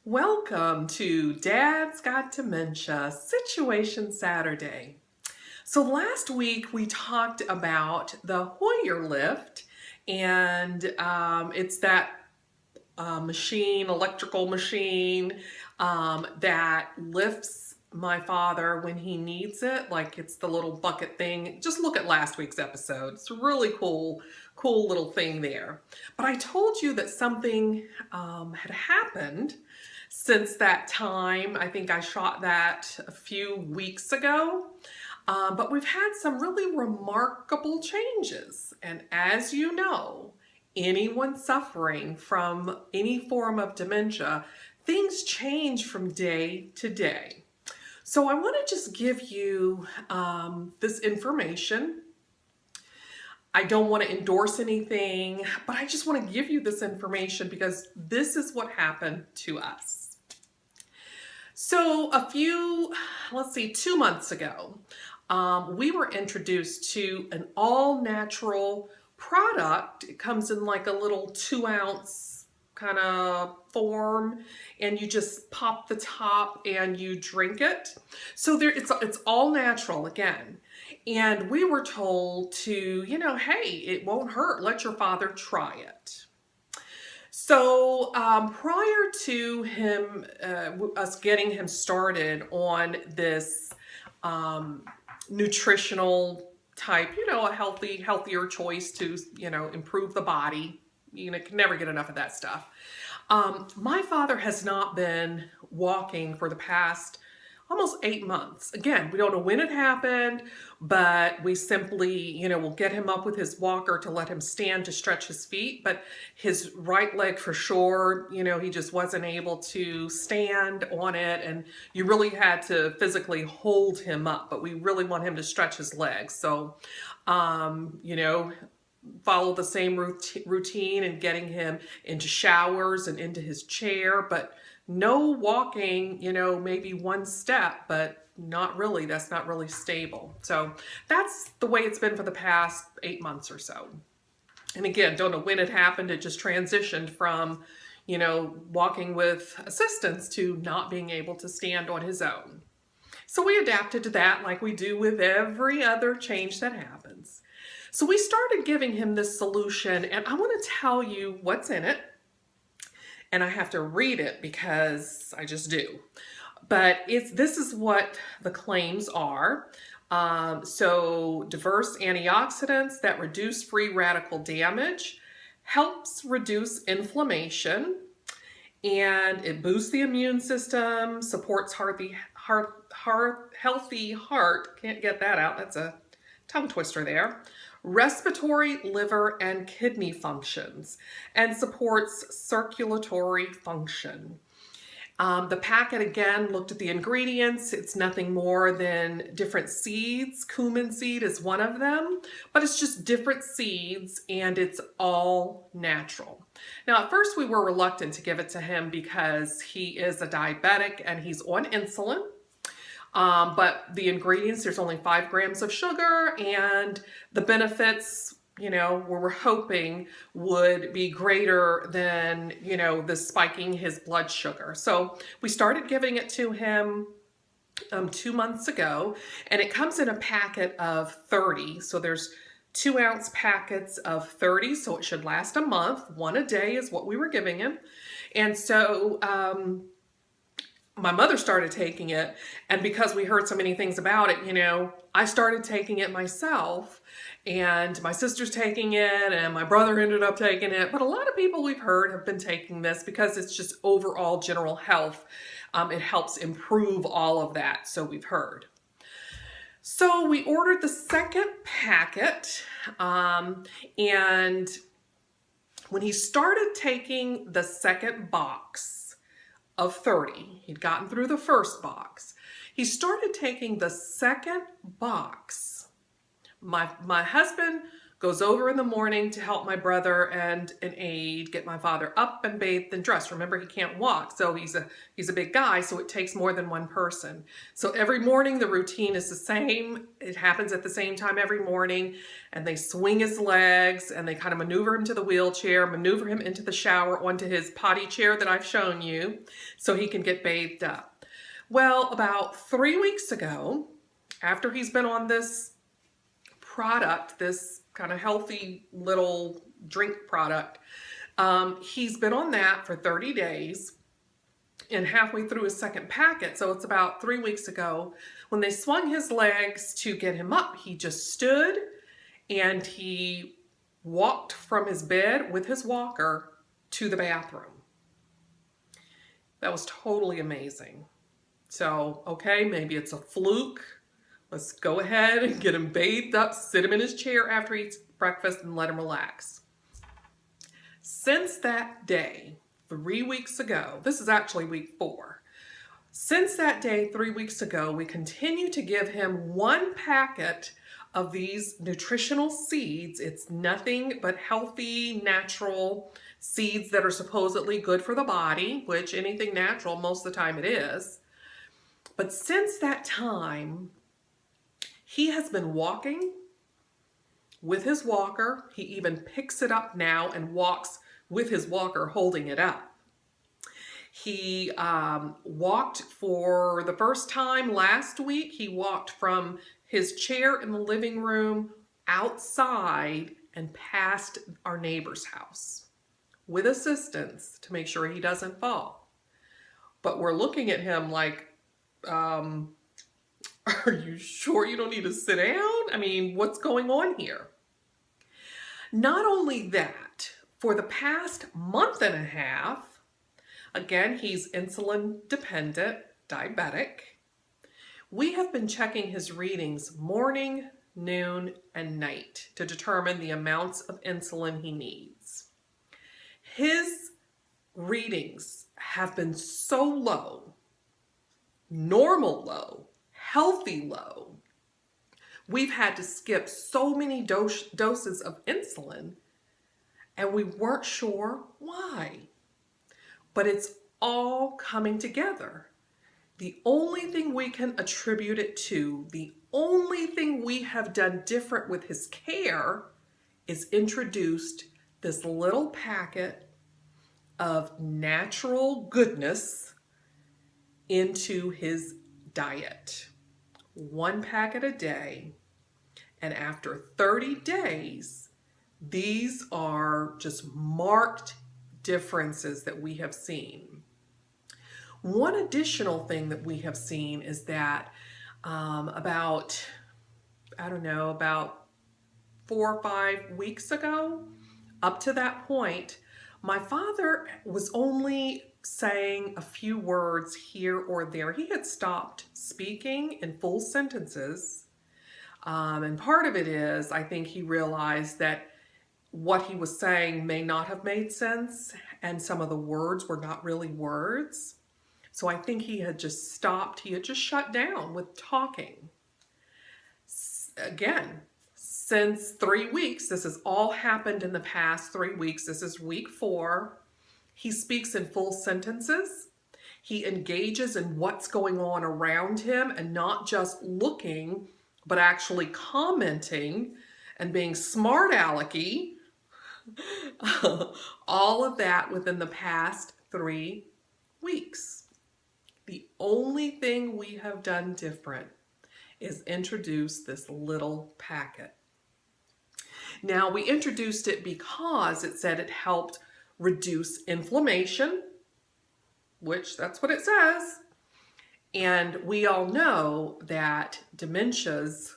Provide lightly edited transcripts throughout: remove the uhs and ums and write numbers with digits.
Welcome to Dad's Got Dementia Situation Saturday. So last week we talked about the Hoyer lift, and it's that electrical machine that lifts my father when he needs it. Like it's the little bucket thing. Just look at last week's episode. It's a really cool little thing there. But I told you that something had happened since that time. I think I shot that a few weeks ago. But we've had some really remarkable changes. And as you know, anyone suffering from any form of dementia, things change from day to day. So I want to just give you this information. I don't want to endorse anything, but I just want to give you this information because this is what happened to us. So 2 months ago, we were introduced to an all-natural product. It comes in like a little 2-ounce kind of form, and you just pop the top and you drink it. So it's all natural again. And we were told to, hey, it won't hurt. Let your father try it. So prior to us getting him started on this nutritional type, a healthier choice to, improve the body. You can never get enough of that stuff. My father has not been walking for the past almost 8 months. Again, we don't know when it happened, but we simply, will get him up with his walker to let him stand to stretch his feet. But his right leg for sure, he just wasn't able to stand on it. And you really had to physically hold him up, but we really want him to stretch his legs. So, follow the same routine and getting him into showers and into his chair, but no walking, maybe one step, but not really. That's not really stable. So that's the way it's been for the past 8 months or so. And again, don't know when it happened. It just transitioned from, walking with assistance to not being able to stand on his own. So we adapted to that like we do with every other change that happens. So we started giving him this solution, and I want to tell you what's in it. And I have to read it because I just do. But this is what the claims are. So diverse antioxidants that reduce free radical damage, helps reduce inflammation, and it boosts the immune system, supports healthy heart. Can't get that out. That's a tongue twister there. Respiratory, liver, and kidney functions, and supports circulatory function. The packet, again, looked at the ingredients. It's nothing more than different seeds. Cumin seed is one of them, but it's just different seeds, and it's all natural. Now, at first we were reluctant to give it to him because he is a diabetic and he's on insulin. But the ingredients, there's only 5 grams of sugar, and the benefits, we were hoping would be greater than, the spiking his blood sugar. So we started giving it to him 2 months ago, and it comes in a packet of 30. So there's 2-ounce packets of 30, so it should last a month. 1 a day is what we were giving him. And so, my mother started taking it, and because we heard so many things about it, I started taking it myself, and my sister's taking it, and my brother ended up taking it. But a lot of people we've heard have been taking this because it's just overall general health. It helps improve all of that, so we've heard. So we ordered the second packet, and when he started taking the second box of 30, he'd gotten through the first box, he started taking the second box. My husband goes over in the morning to help my brother and an aide get my father up and bathed and dressed. Remember, he can't walk, so he's a big guy, so it takes more than one person. So every morning the routine is the same. It happens at the same time every morning, and they swing his legs and they kind of maneuver him to the wheelchair, maneuver him into the shower onto his potty chair that I've shown you so he can get bathed up. Well, about 3 weeks ago, after he's been on this product, this kind of healthy little drink product, he's been on that for 30 days and halfway through his second packet. So it's about 3 weeks ago when they swung his legs to get him up. He just stood and he walked from his bed with his walker to the bathroom. That was totally amazing. So, okay, maybe it's a fluke. Let's go ahead and get him bathed up, sit him in his chair after he eats breakfast, and let him relax. Since that day, 3 weeks ago, this is actually week 4. Since that day, 3 weeks ago, we continue to give him 1 packet of these nutritional seeds. It's nothing but healthy, natural seeds that are supposedly good for the body, which anything natural, most of the time it is. But since that time, he has been walking with his walker. He even picks it up now and walks with his walker holding it up. He walked for the first time last week. He walked from his chair in the living room outside and past our neighbor's house with assistance to make sure he doesn't fall. But we're looking at him like, are you sure you don't need to sit down? I mean, what's going on here? Not only that, for the past month and a half, again, he's insulin dependent, diabetic. We have been checking his readings morning, noon, and night to determine the amounts of insulin he needs. His readings have been so low, normal low, healthy low. We've had to skip so many doses of insulin, and we weren't sure why. But it's all coming together. The only thing we can attribute it to, the only thing we have done different with his care is introduced this little packet of natural goodness into his diet. 1 packet a day. And after 30 days, these are just marked differences that we have seen. One additional thing that we have seen is that about 4 or 5 weeks ago, up to that point, my father was only saying a few words here or there. He had stopped speaking in full sentences. And part of it is, I think he realized that what he was saying may not have made sense, and some of the words were not really words. So I think he had just stopped. He had just shut down with talking. Again, since 3 weeks, this has all happened in the past 3 weeks. This is week 4. He speaks in full sentences. He engages in what's going on around him and not just looking, but actually commenting and being smart alecky. All of that within the past 3 weeks. The only thing we have done different is introduce this little packet. Now, we introduced it because it said it helped reduce inflammation, which that's what it says. And we all know that dementias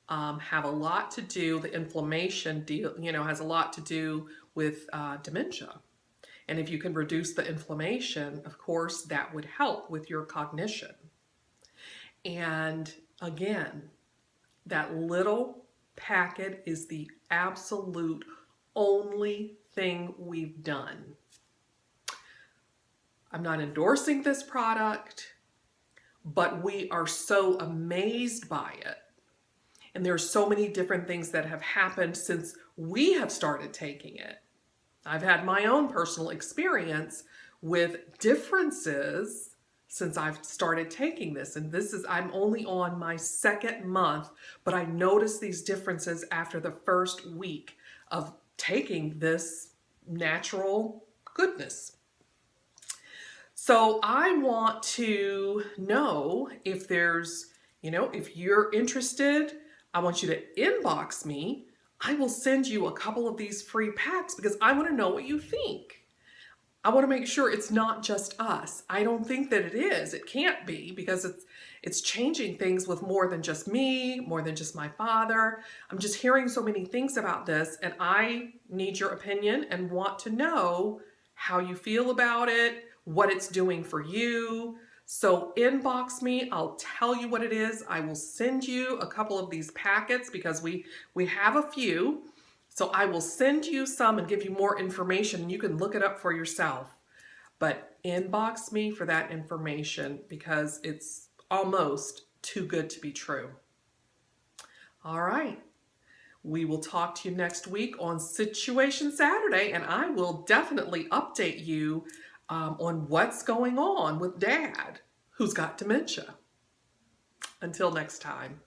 have a lot to do, the inflammation has a lot to do with dementia. And if you can reduce the inflammation, of course, that would help with your cognition. And again, that little packet is the absolute only thing we've done. I'm not endorsing this product, but we are so amazed by it. And there's so many different things that have happened since we have started taking it. I've had my own personal experience with differences since I've started taking this. And I'm only on my second month, but I noticed these differences after the first week of taking this natural goodness. So I want to know if if you're interested, I want you to inbox me. I will send you a couple of these free packs because I want to know what you think. I want to make sure it's not just us. I don't think that it is. It can't be because it's changing things with more than just me, more than just my father. I'm just hearing so many things about this, and I need your opinion and want to know how you feel about it, what it's doing for you. So inbox me. I'll tell you what it is. I will send you a couple of these packets because we have a few. So I will send you some and give you more information, and you can look it up for yourself. But inbox me for that information because it's almost too good to be true. All right. We will talk to you next week on Situation Saturday, and I will definitely update you on what's going on with Dad, who's got dementia. Until next time.